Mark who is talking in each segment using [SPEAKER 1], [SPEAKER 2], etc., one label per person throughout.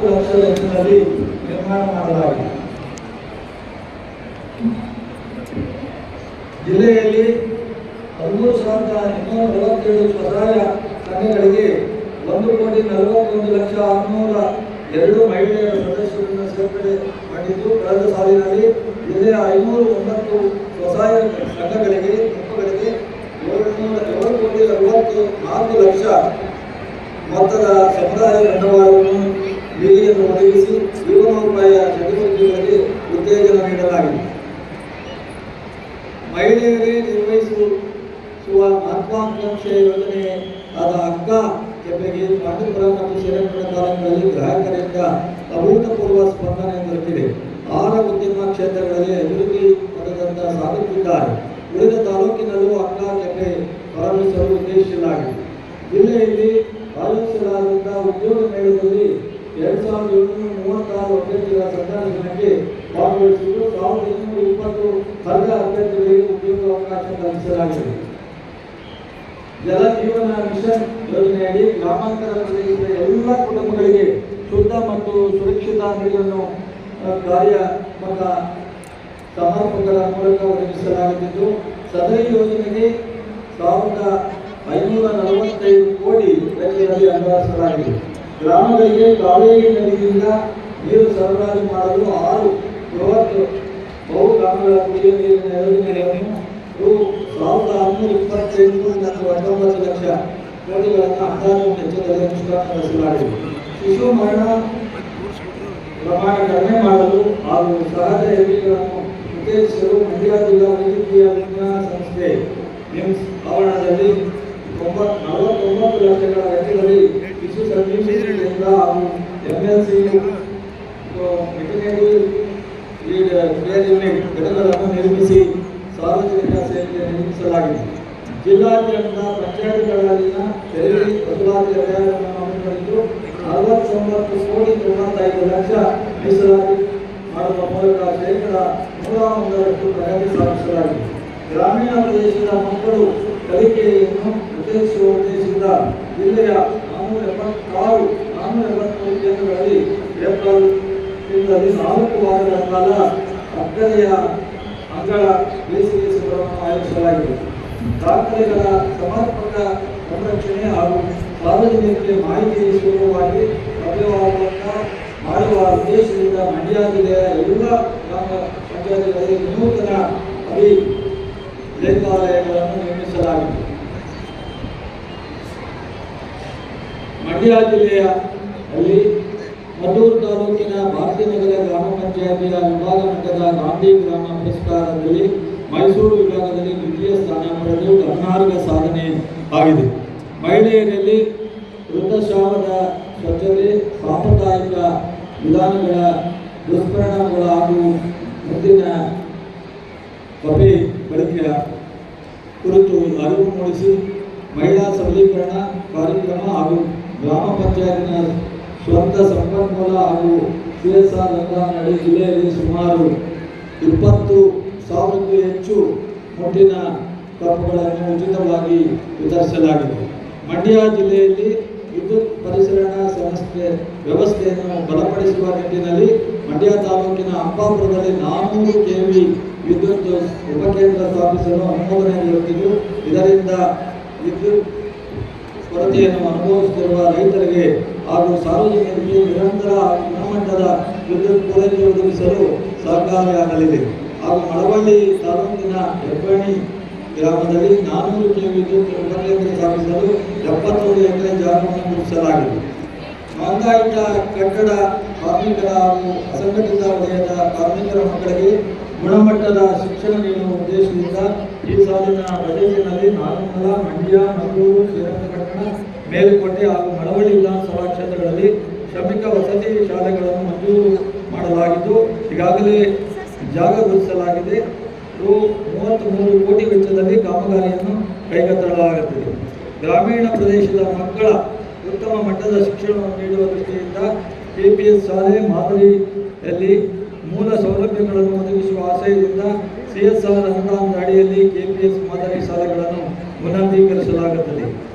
[SPEAKER 1] ಲಕ್ಷ ವೆಚ್ಚದಲ್ಲಿ ನಿರ್ಮಾಣ ಮಾಡಲಾಗಿದೆ. ಜಿಲ್ಲೆಯಲ್ಲಿ 13,247 ಸ್ವಸಹಾಯ ಸಂಘಗಳಿಗೆ 1,41,602 ಮಹಿಳೆಯರ ಸದಸ್ಯರನ್ನು ಸೇರ್ಪಡೆ ಮಾಡಿದ್ದು, ಕಳೆದ ಸಾಲಿನಲ್ಲಿ ಜಿಲ್ಲೆಯ 509 ಸ್ವಸಹಾಯ ಸಂಘಗಳಿಗೆ 7,64,00,000 ಮೊತ್ತದ ಸಮುದಾಯ ಬಂಡವಾಳವನ್ನು ನಿಧಿಯನ್ನು ಒದಗಿಸಿ ಜೀವನೋಪಾಯ ಚಟುವಟಿಕೆಗಳಿಗೆ ಉತ್ತೇಜನ ನೀಡಲಾಗಿದೆ. ಮಹಿಳೆಯರೇ ನಿರ್ವಹಿಸುವ ಮಹತ್ವಾಕಾಂಕ್ಷೆ ಯೋಜನೆ ಆದ ಅಕ್ಕ ಕೆಂಪೆಗೆ ಪಾಂಡವಪುರ ಮತ್ತು ಶ್ರೀರಂಗಪಟ್ಟಣ ತಾಲೂಕಿನಲ್ಲಿ ಗ್ರಾಹಕರಿಂದ ಅಭೂತಪೂರ್ವ ಸ್ಪಂದನೆ ದೊರಕಿದೆ. 6 ಉದ್ಯಮ ಕ್ಷೇತ್ರಗಳಲ್ಲಿ ಅಭಿವೃದ್ಧಿ ಪದದಂತ ಸಾಗುತ್ತಿದ್ದಾರೆ. ಉಳಿದ ತಾಲೂಕಿನಲ್ಲೂ ಅಕ್ಕ ಕೆಂಪೆ ಪ್ರಾರಂಭಿಸಲು ಉದ್ದೇಶಿಸಲಾಗಿದೆ. ಜಿಲ್ಲೆಯಲ್ಲಿ ಆಯೋಜಿಸಲಾದಂಥ ಉದ್ಯೋಗ ಮೇಳದಲ್ಲಿ 2,736 ಅಭ್ಯರ್ಥಿಗಳ ಸಂದರ್ಶನಕ್ಕೆ ಭಾಗವಹಿಸಿದ್ದು 1,220 ಅರ್ಹ ಅಭ್ಯರ್ಥಿಗಳಿಗೆ ಉದ್ಯೋಗಾವಕಾಶ ಕಲ್ಪಿಸಲಾಗಿದೆ. ಜಲ ಜೀವನ ಮಿಷನ್ ಯೋಜನೆಯಡಿ ಗ್ರಾಮಾಂತರ ಪ್ರದೇಶದ ಎಲ್ಲ ಕುಟುಂಬಗಳಿಗೆ ಶುದ್ಧ ಮತ್ತು ಸುರಕ್ಷಿತ ನೀರನ್ನು ಕಾರ್ಯಾತ್ಮಕ ಸಮರ್ಪಕರ ಮೂಲಕ ಒದಗಿಸಲಾಗುತ್ತಿದ್ದು, ಸದರಿ ಯೋಜನೆಗೆ 1,545 ಕೋಟಿ ವೆಚ್ಚದಲ್ಲಿ ಅನುದಾನಿಸಲಾಗಿದೆ. ಗ್ರಾಮಗಳಿಗೆ ಕಾವೇರಿ ನದಿಯಿಂದ ನೀರು ಸರಬರಾಜು ಮಾಡಲು 6 ಬೃಹತ್ ಬಹುಗ್ರಾಮಗಳ ಕುಡಿಯುವ ನೀರಿನ ಯೋಜನೆಯನ್ನು ₹1,628.19 ಲಕ್ಷ ಕೋಟಿಗಳನ್ನು ಅಂದಾಜು ವೆಚ್ಚದಲ್ಲಿ ಅನುಷ್ಠಾನಗೊಳಿಸಲಾಗಿದೆ. ಶಿಶು ಮರಣ ಪ್ರಮಾಣ ಕಡಿಮೆ ಮಾಡಲು ಹಾಗೂ ಸಹಜ ಹೆರಿಗೆಗಳನ್ನು ಉತ್ತೇಜಿಸಲು ಮಂಡ್ಯ ಜಿಲ್ಲಾ ವೈದ್ಯಕೀಯ ವಿಜ್ಞಾನ ಸಂಸ್ಥೆ ನಿಮ್ಸ್ ಆವರಣದಲ್ಲಿ 49 ಲಕ್ಷಗಳ ವೆಚ್ಚದಲ್ಲಿ ಶಿಶು ಸಂಜೀವಿನಿ ಕೇಂದ್ರ ಹಾಗೂ MLC ವೆಟರ್ನರಿ ಕೇರ್ ಯೂನಿಟ್ ಘಟಕಗಳನ್ನು ನಿರ್ಮಿಸಿ ಸಾರ್ವಜನಿಕ ಸೇವೆಗೆ ನಿರ್ಮಿಸಲಾಗಿದೆ. ಜಿಲ್ಲಾದ್ಯಂತ ಪಂಚಾಯತ್ಗಳಲ್ಲಿನ ತೆರಿಗೆ ವಸೂಲಾತಿ ಅಭಿಯಾನವನ್ನು ಹಮ್ಮಿಕೊಂಡಿದ್ದು 69,95 ಲಕ್ಷ ಮೀಸಲಾತಿ ಮಾಡುವ ಮೂಲಕ ಶೇಕಡ 101% ಪ್ರಗತಿ ಸಾಧಿಸಲಾಗಿದೆ. ಗ್ರಾಮೀಣ ಪ್ರದೇಶದ ಮಕ್ಕಳು ಕಲಿಕೆಯನ್ನು ಉತ್ತೇಜಿಸುವ ಉದ್ದೇಶದಿಂದ ಜಿಲ್ಲೆಯ 473 ಕೇಂದ್ರಗಳಲ್ಲಿ ಏಪ್ರಿಲ್ ತಿಂಗಳಲ್ಲಿ 4 ವಾರಗಳ ಕಾಲ ಅಕ್ಕರೆಯ ಅಂಗಳ ಬೇಸಿಗೆ ಶಿಬಿರವನ್ನು ಆಯೋಜಿಸಲಾಗಿದೆ. ದಾಖಲೆಗಳ ಸಮರ್ಪಕ ಸಂರಕ್ಷಣೆ ಹಾಗೂ ಸಾರ್ವಜನಿಕರಿಗೆ ಮಾಹಿತಿ ಸುಲಭವಾಗಿ ಲಭ್ಯವಾಗುವಂತ ಮಾಡುವ ಉದ್ದೇಶದಿಂದ ಮಂಡ್ಯ ಜಿಲ್ಲೆಯ ಎಲ್ಲ ಗ್ರಾಮ ಪಂಚಾಯತ್ಗಳಲ್ಲಿ ವಿನೂತನ ಲೇಖಾಲಯಗಳನ್ನು ನಿರ್ಮಿಸಲಾಗಿದೆ. ಮಂಡ್ಯ ಜಿಲ್ಲೆಯಲ್ಲಿ ಮದ್ದೂರು ತಾಲೂಕಿನ ಭಾರತೀನಗರ ಗ್ರಾಮ ಪಂಚಾಯತಿಯ ವಿಭಾಗ ಮಟ್ಟದ ಗಾಂಧಿ ಗ್ರಾಮ ಪುರಸ್ಕಾರದಲ್ಲಿ ಮೈಸೂರು ವಿಭಾಗದಲ್ಲಿ ದ್ವಿತೀಯ ಸ್ಥಾನ ಪಡೆದು ಗಮನಾರ್ಹ ಸಾಧನೆ ಆಗಿದೆ. ಮಹಿಳೆಯರಲ್ಲಿ ಋತುಸ್ರಾವದ ಸ್ವಚ್ಛತೆ, ಸಾಂಪ್ರದಾಯಿಕ ವಿಧಾನಗಳ ದುಷ್ಪರಿಣಾಮಗಳ ಹಾಗೂ ಮುಂದಿನ ಕಪೆ ಬಳಕೆಯ ಕುರಿತು ಅರಿವು ಮೂಡಿಸಿ ಮಹಿಳಾ ಸಬಲೀಕರಣ ಕಾರ್ಯಕ್ರಮ ಹಾಗೂ ಗ್ರಾಮ ಪಂಚಾಯತಿನ ಸ್ವಂತ ಸಂಪನ್ಮೂಲ ಹಾಗೂ CSR ಅನುದಾನದಡಿ ಜಿಲ್ಲೆಯಲ್ಲಿ ಸುಮಾರು 20,000ಕ್ಕೂ ಹೆಚ್ಚು ಮುಟ್ಟಿನ ಕಪ್ಪುಗಳನ್ನು ಉಚಿತವಾಗಿ ವಿತರಿಸಲಾಗಿದೆ. ಮಂಡ್ಯ ಜಿಲ್ಲೆಯಲ್ಲಿ ವಿದ್ಯುತ್ ಪರಿಸರಣ ವ್ಯವಸ್ಥೆಯನ್ನು ಬಲಪಡಿಸುವ ನಿಟ್ಟಿನಲ್ಲಿ ಮಂಡ್ಯ ತಾಲೂಕಿನ ಅಂಬಾಪುರದಲ್ಲಿ 400 kV ವಿದ್ಯುತ್ ಉಪಕೇಂದ್ರ ಸ್ಥಾಪಿಸಲು ಅನುಮೋದನೆ ದೊರೆತಿದ್ದು, ಇದರಿಂದ ವಿದ್ಯುತ್ ಕೊರತೆಯನ್ನು ಅನುಭವಿಸುತ್ತಿರುವ ರೈತರಿಗೆ ಹಾಗೂ ಸಾರ್ವಜನಿಕರಿಗೆ ನಿರಂತರ ಗುಣಮಟ್ಟದ ವಿದ್ಯುತ್ ಪೂರೈಕೆ ಒದಗಿಸಲು ಸಹಕಾರಿಯಾಗಲಿದೆ. ಹಾಗೂ ಮಳವಳ್ಳಿ ತಾಲೂಕಿನ ಹೆಬ್ಬಣಿ ಗ್ರಾಮದಲ್ಲಿ 400 kV ವಿದ್ಯುತ್ ಉಪಕೇಂದ್ರ ಸ್ಥಾಪಿಸಲು 73 ಎಕರೆ ಜಾಗವನ್ನು ಗುರುತಿಸಲಾಗಿದೆ. ನೋಂದಾಯಿತ ಕಟ್ಟಡ ಕಾರ್ಮಿಕರ ಹಾಗೂ ಅಸಂಘಟಿತ ವಲಯದ ಕಾರ್ಮಿಕರ ಮಕ್ಕಳಿಗೆ ಗುಣಮಟ್ಟದ ಶಿಕ್ಷಣ ನೀಡುವ ಉದ್ದೇಶದಿಂದ ಈ ಸಾಲಿನ ಬಜೆಟ್ನಲ್ಲಿ ನಾಗಮಂಗಲ, ಮಂಡ್ಯ, ಮದ್ದೂರು, ಶ್ರೀರಂಗಪಟ್ಟಣ, ಮೇಲುಕೋಟೆ ಹಾಗೂ ಮಳವಳ್ಳಿ ವಿಧಾನಸಭಾ ಕ್ಷೇತ್ರಗಳಲ್ಲಿ ಶ್ರಮಿಕ ವಸತಿ ಶಾಲೆಗಳನ್ನು ಮಂಜೂರು ಮಾಡಲಾಗಿದ್ದು, ಈಗಾಗಲೇ ಜಾಗ ಗುರುತಿಸಲಾಗಿದೆ. ₹33 ಕೋಟಿ ವೆಚ್ಚದಲ್ಲಿ ಕಾಮಗಾರಿಯನ್ನು ಕೈಗೆತ್ತಿಕೊಳ್ಳಲಾಗುತ್ತದೆ. ಗ್ರಾಮೀಣ ಪ್ರದೇಶದ ಮಕ್ಕಳ ಉತ್ತಮ ಮಟ್ಟದ ಶಿಕ್ಷಣವನ್ನು ನೀಡುವ ದೃಷ್ಟಿಯಿಂದ KPS ಶಾಲೆ ಮಾದರಿಯಲ್ಲಿ ಮೂಲ ಸೌಲಭ್ಯಗಳನ್ನು ಒದಗಿಸುವ ಆಶಯದಿಂದ CSR ಅನುದಾನದ ಅಡಿಯಲ್ಲಿ KPS ಮಾದರಿ ಶಾಲೆಗಳನ್ನು ಉನ್ನತೀಕರಿಸಲಾಗುತ್ತದೆ.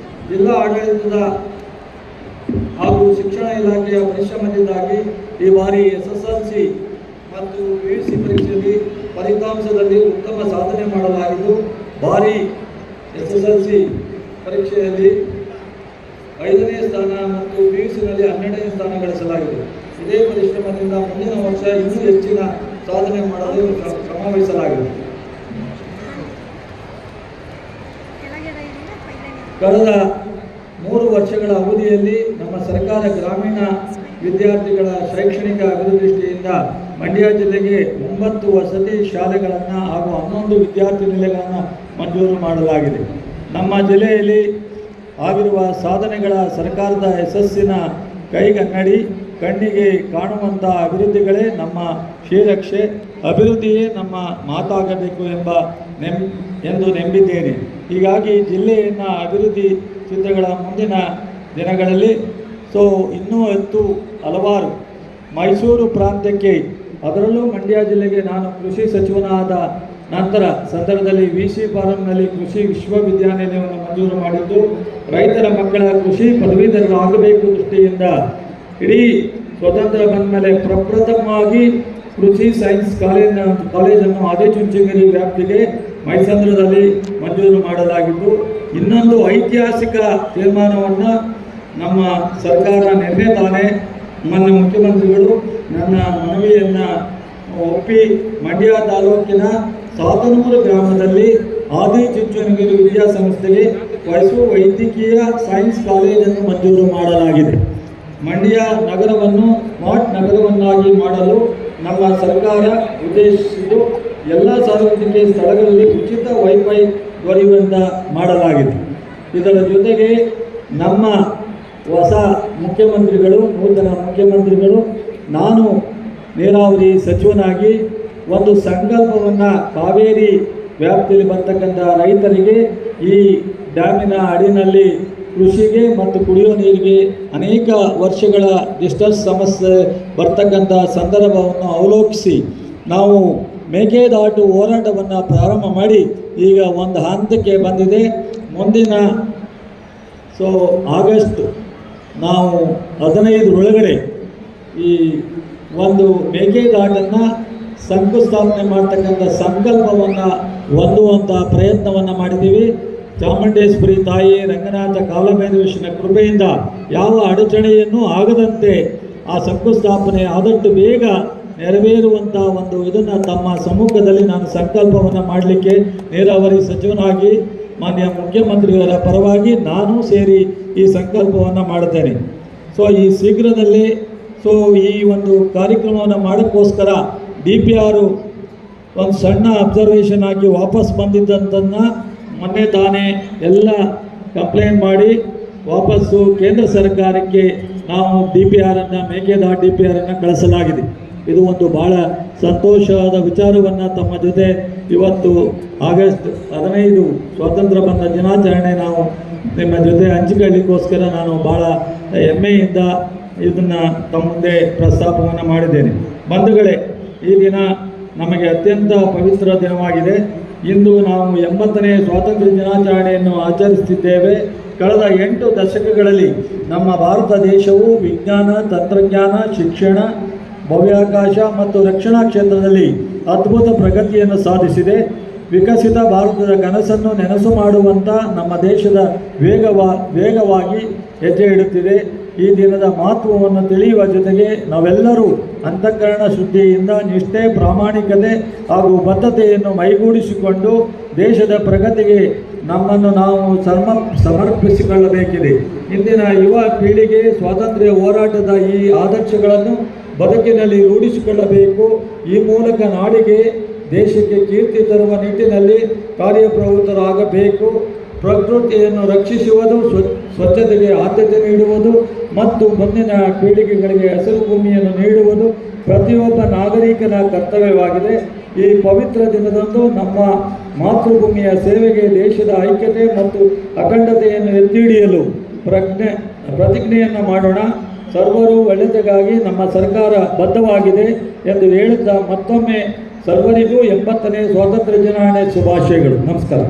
[SPEAKER 1] ಜಿಲ್ಲಾ ಆಡಳಿತದ ಹಾಗೂ ಶಿಕ್ಷಣ ಇಲಾಖೆಯ ಪರಿಶ್ರಮದಿಂದಾಗಿ ಈ ಬಾರಿ SSLC ಮತ್ತು PUC ಪರೀಕ್ಷೆಯಲ್ಲಿ ಫಲಿತಾಂಶದಲ್ಲಿ ಉತ್ತಮ ಸಾಧನೆ ಮಾಡಲಾಗಿದ್ದು, ಬಾರಿ SSLC ಪರೀಕ್ಷೆಯಲ್ಲಿ 5ನೇ ಸ್ಥಾನ ಮತ್ತು PUCನಲ್ಲಿ 12ನೇ ಸ್ಥಾನ ಗಳಿಸಲಾಗಿದೆ. ಇದೇ ಪರಿಶ್ರಮದಿಂದ ಮುಂದಿನ ವರ್ಷ ಇನ್ನೂ ಹೆಚ್ಚಿನ ಸಾಧನೆ ಮಾಡಲು ಶ್ರಮವಹಿಸಲಾಗಿದೆ. ಕಳೆದ 3 ವರ್ಷಗಳ ಅವಧಿಯಲ್ಲಿ ನಮ್ಮ ಸರ್ಕಾರ ಗ್ರಾಮೀಣ ವಿದ್ಯಾರ್ಥಿಗಳ ಶೈಕ್ಷಣಿಕ ಅಭಿವೃದ್ಧಿ ದೃಷ್ಟಿಯಿಂದ ಮಂಡ್ಯ ಜಿಲ್ಲೆಗೆ 9 ವಸತಿ ಶಾಲೆಗಳನ್ನು ಹಾಗೂ 11 ವಿದ್ಯಾರ್ಥಿ ನಿಲಯಗಳನ್ನು ಮಂಜೂರು ಮಾಡಲಾಗಿದೆ. ನಮ್ಮ ಜಿಲ್ಲೆಯಲ್ಲಿ ಆಗಿರುವ ಸಾಧನೆಗಳ ಸರ್ಕಾರದ ಯಶಸ್ಸಿನ ಕೈಗನ್ನಡಿ, ಕಣ್ಣಿಗೆ ಕಾಣುವಂಥ ಅಭಿವೃದ್ಧಿಗಳೇ ನಮ್ಮ ಶ್ರೀರಕ್ಷೆ, ಅಭಿವೃದ್ಧಿಯೇ ನಮ್ಮ ಮಾತಾಗಬೇಕು ಎಂದು ನಂಬಿದ್ದೇನೆ. ಹೀಗಾಗಿ ಜಿಲ್ಲೆಯನ್ನು ಅಭಿವೃದ್ಧಿ ಚಿತ್ರಗಳ ಮುಂದಿನ ದಿನಗಳಲ್ಲಿ ಇನ್ನೂ ಹಲವಾರು ಮೈಸೂರು ಪ್ರಾಂತ್ಯಕ್ಕೆ, ಅದರಲ್ಲೂ ಮಂಡ್ಯ ಜಿಲ್ಲೆಗೆ ನಾನು ಕೃಷಿ ಸಚಿವನಾದ ನಂತರ ಸಂದರ್ಭದಲ್ಲಿ VC ಫಾರಂನಲ್ಲಿ ಕೃಷಿ ವಿಶ್ವವಿದ್ಯಾನಿಲಯವನ್ನು ಮಂಜೂರು ಮಾಡಿದ್ದು, ರೈತರ ಮಕ್ಕಳ ಕೃಷಿ ಪದವೀಧರರು ಆಗಬೇಕು ದೃಷ್ಟಿಯಿಂದ ಇಡೀ ಸ್ವತಂತ್ರ ಬಂದ ಮೇಲೆ ಪ್ರಪ್ರಥಮವಾಗಿ ಕೃಷಿ ಸೈನ್ಸ್ ಕಾಲೇಜನ್ನು ಆದಿಚುಂಚನಗಿರಿ ವ್ಯಾಪ್ತಿಗೆ ಮೈಸಂದ್ರದಲ್ಲಿ ಮಂಜೂರು ಮಾಡಲಾಗಿದ್ದು, ಇನ್ನೊಂದು ಐತಿಹಾಸಿಕ ತೀರ್ಮಾನವನ್ನು ನಮ್ಮ ಸರ್ಕಾರ ನಿನ್ನೆ ತಾನೇ ಮಾನ್ಯ ಮುಖ್ಯಮಂತ್ರಿಗಳು ನನ್ನ ಮನವಿಯನ್ನು ಒಪ್ಪಿ ಮಂಡ್ಯ ತಾಲೂಕಿನ ಸಾತನೂರು ಗ್ರಾಮದಲ್ಲಿ ಆದಿಚುಂಚನಗಿರಿ ವಿದ್ಯಾಸಂಸ್ಥೆಗೆ ವೈದ್ಯಕೀಯ ಸೈನ್ಸ್ ಕಾಲೇಜನ್ನು ಮಂಜೂರು ಮಾಡಲಾಗಿದೆ. ಮಂಡ್ಯ ನಗರವನ್ನು ಸ್ಮಾರ್ಟ್ ನಗರವನ್ನಾಗಿ ಮಾಡಲು ನಮ್ಮ ಸರ್ಕಾರ ಉದ್ದೇಶಿಸಿದ್ದು, ಎಲ್ಲ ಸಾರ್ವಜನಿಕ ಸ್ಥಳಗಳಲ್ಲಿ ಉಚಿತ ವೈಫೈ ದೊರೆಯುವಂತ ಮಾಡಲಾಗಿದೆ. ಇದರ ಜೊತೆಗೆ ನಮ್ಮ ಹೊಸ ಮುಖ್ಯಮಂತ್ರಿಗಳು, ನೂತನ ಮುಖ್ಯಮಂತ್ರಿಗಳು, ನಾನು ನೀರಾವರಿ ಸಚಿವನಾಗಿ ಒಂದು ಸಂಕಲ್ಪವನ್ನು ಕಾವೇರಿ ವ್ಯಾಪ್ತಿಯಲ್ಲಿ ಬರ್ತಕ್ಕಂಥ ರೈತರಿಗೆ ಈ ಡ್ಯಾಮಿನ ಅಡಿನಲ್ಲಿ ಕೃಷಿಗೆ ಮತ್ತು ಕುಡಿಯುವ ನೀರಿಗೆ ಅನೇಕ ವರ್ಷಗಳ ಡಿಸ್ಟರ್ಸ್ ಸಮಸ್ಯೆ ಬರ್ತಕ್ಕಂಥ ಸಂದರ್ಭವನ್ನು ಅವಲೋಕಿಸಿ ನಾವು ಮೇಕೆದಾಟು ಹೋರಾಟವನ್ನು ಪ್ರಾರಂಭ ಮಾಡಿ ಈಗ ಒಂದು ಹಂತಕ್ಕೆ ಬಂದಿದೆ. ಮುಂದಿನ ಆಗಸ್ಟ್ ನಾವು 15 ಒಳಗಡೆ ಈ ಒಂದು ಮೇಕೆದಾಟನ್ನು ಶಂಕುಸ್ಥಾಪನೆ ಮಾಡ್ತಕ್ಕಂಥ ಸಂಕಲ್ಪವನ್ನು ಹೊಂದುವಂಥ ಪ್ರಯತ್ನವನ್ನು ಮಾಡಿದ್ದೀವಿ. ಚಾಮುಂಡೇಶ್ವರಿ ತಾಯಿ, ರಂಗನಾಥ ಕಾಲಭೈರವೇಶ್ವರನ ಕೃಪೆಯಿಂದ ಯಾವ ಅಡಚಣೆಯನ್ನು ಆಗದಂತೆ ಆ ಶಂಕುಸ್ಥಾಪನೆ ಆದಷ್ಟು ಬೇಗ ನೆರವೇರುವಂಥ ಒಂದು ಇದನ್ನು ತಮ್ಮ ಸಮ್ಮುಖದಲ್ಲಿ ನಾನು ಸಂಕಲ್ಪವನ್ನು ಮಾಡಲಿಕ್ಕೆ ನೀರಾವರಿ ಸಚಿವನಾಗಿ ಮಾನ್ಯ ಮುಖ್ಯಮಂತ್ರಿಯವರ ಪರವಾಗಿ ನಾನು ಸೇರಿ ಈ ಸಂಕಲ್ಪವನ್ನು ಮಾಡುತ್ತೇನೆ. ಈ ಶೀಘ್ರದಲ್ಲಿ ಈ ಒಂದು ಕಾರ್ಯಕ್ರಮವನ್ನು ಮಾಡೋಕ್ಕೋಸ್ಕರ DPR ಒಂದು ಸಣ್ಣ ಅಬ್ಸರ್ವೇಷನ್ ಆಗಿ ವಾಪಸ್ ಬಂದಿದ್ದಂಥನ್ನು ಮೊನ್ನೆ ತಾನೇ ಎಲ್ಲ ಕಂಪ್ಲೇಂಟ್ ಮಾಡಿ ವಾಪಸ್ಸು ಕೇಂದ್ರ ಸರ್ಕಾರಕ್ಕೆ ನಾವು ಮೇಕೆದಾಟು DPRನ್ನು ಕಳಿಸಲಾಗಿದೆ. ಇದು ಒಂದು ಭಾಳ ಸಂತೋಷವಾದ ವಿಚಾರವನ್ನು ತಮ್ಮ ಜೊತೆ ಇವತ್ತು ಆಗಸ್ಟ್ 15 ಸ್ವಾತಂತ್ರ್ಯ ಬಂದ ದಿನಾಚರಣೆ ನಾವು ನಿಮ್ಮ ಜೊತೆ ಹಂಚಿಕೊಳ್ಳಿಕ್ಕೋಸ್ಕರ ನಾನು ಭಾಳ ಹೆಮ್ಮೆಯಿಂದ ಇದನ್ನು ತಮ್ಮ ಮುಂದೆ ಪ್ರಸ್ತಾಪವನ್ನು ಮಾಡಿದ್ದೇನೆ. ಬಂಧುಗಳೇ, ಈ ದಿನ ನಮಗೆ ಅತ್ಯಂತ ಪವಿತ್ರ ದಿನವಾಗಿದೆ. ಇಂದು ನಾವು 80ನೇ ಸ್ವಾತಂತ್ರ್ಯ ದಿನಾಚರಣೆಯನ್ನು ಆಚರಿಸುತ್ತಿದ್ದೇವೆ. ಕಳೆದ 8 ದಶಕಗಳಲ್ಲಿ ನಮ್ಮ ಭಾರತ ದೇಶವು ವಿಜ್ಞಾನ, ತಂತ್ರಜ್ಞಾನ, ಶಿಕ್ಷಣ, ಬಾಹ್ಯಾಕಾಶ ಮತ್ತು ರಕ್ಷಣಾ ಕ್ಷೇತ್ರದಲ್ಲಿ ಅದ್ಭುತ ಪ್ರಗತಿಯನ್ನು ಸಾಧಿಸಿದೆ. ವಿಕಸಿತ ಭಾರತದ ಕನಸನ್ನು ನೆನಸು ಮಾಡುವಂಥ ನಮ್ಮ ದೇಶದ ವೇಗವಾಗಿ ಹೆಜ್ಜೆ ಇಡುತ್ತಿದೆ. ಈ ದಿನದ ಮಹತ್ವವನ್ನು ತಿಳಿಯುವ ಜೊತೆಗೆ ನಾವೆಲ್ಲರೂ ಅಂತಃಕರಣ ಶುದ್ಧಿಯಿಂದ ನಿಷ್ಠೆ, ಪ್ರಾಮಾಣಿಕತೆ ಹಾಗೂ ಬದ್ಧತೆಯನ್ನು ಮೈಗೂಡಿಸಿಕೊಂಡು ದೇಶದ ಪ್ರಗತಿಗೆ ನಮ್ಮನ್ನು ನಾವು ಸಮರ್ಪಿಸಿಕೊಳ್ಳಬೇಕಿದೆ. ಇಂದಿನ ಯುವ ಪೀಳಿಗೆ ಸ್ವಾತಂತ್ರ್ಯ ಹೋರಾಟದ ಈ ಆದರ್ಶಗಳನ್ನು ಬದುಕಿನಲ್ಲಿ ರೂಢಿಸಿಕೊಳ್ಳಬೇಕು. ಈ ಮೂಲಕ ನಾಡಿಗೆ, ದೇಶಕ್ಕೆ ಕೀರ್ತಿ ತರುವ ನಿಟ್ಟಿನಲ್ಲಿ ಕಾರ್ಯಪ್ರವೃತ್ತರಾಗಬೇಕು. ಪ್ರಕೃತಿಯನ್ನು ರಕ್ಷಿಸುವುದು, ಸ್ವಚ್ಛತೆಗೆ ಆದ್ಯತೆ ನೀಡುವುದು ಮತ್ತು ಮುಂದಿನ ಪೀಳಿಗೆಗಳಿಗೆ ಹಸಿರು ಭೂಮಿಯನ್ನು ನೀಡುವುದು ಪ್ರತಿಯೊಬ್ಬ ನಾಗರಿಕನ ಕರ್ತವ್ಯವಾಗಿದೆ. ಈ ಪವಿತ್ರ ದಿನದಂದು ನಮ್ಮ ಮಾತೃಭೂಮಿಯ ಸೇವೆಗೆ, ದೇಶದ ಐಕ್ಯತೆ ಮತ್ತು ಅಖಂಡತೆಯನ್ನು ಎತ್ತಿ ಹಿಡಿಯಲು ಪ್ರತಿಜ್ಞೆಯನ್ನು ಮಾಡೋಣ. ಸರ್ವರು ಒಳ್ಳೆಯದಾಗಿ ನಮ್ಮ ಸರ್ಕಾರ ಬದ್ಧವಾಗಿದೆ ಎಂದು ಹೇಳುತ್ತಾ ಮತ್ತೊಮ್ಮೆ ಸರ್ವರಿಗೂ 80ನೇ ಸ್ವಾತಂತ್ರ್ಯ ದಿನಾಚರಣೆ ಶುಭಾಶಯಗಳು. ನಮಸ್ಕಾರ.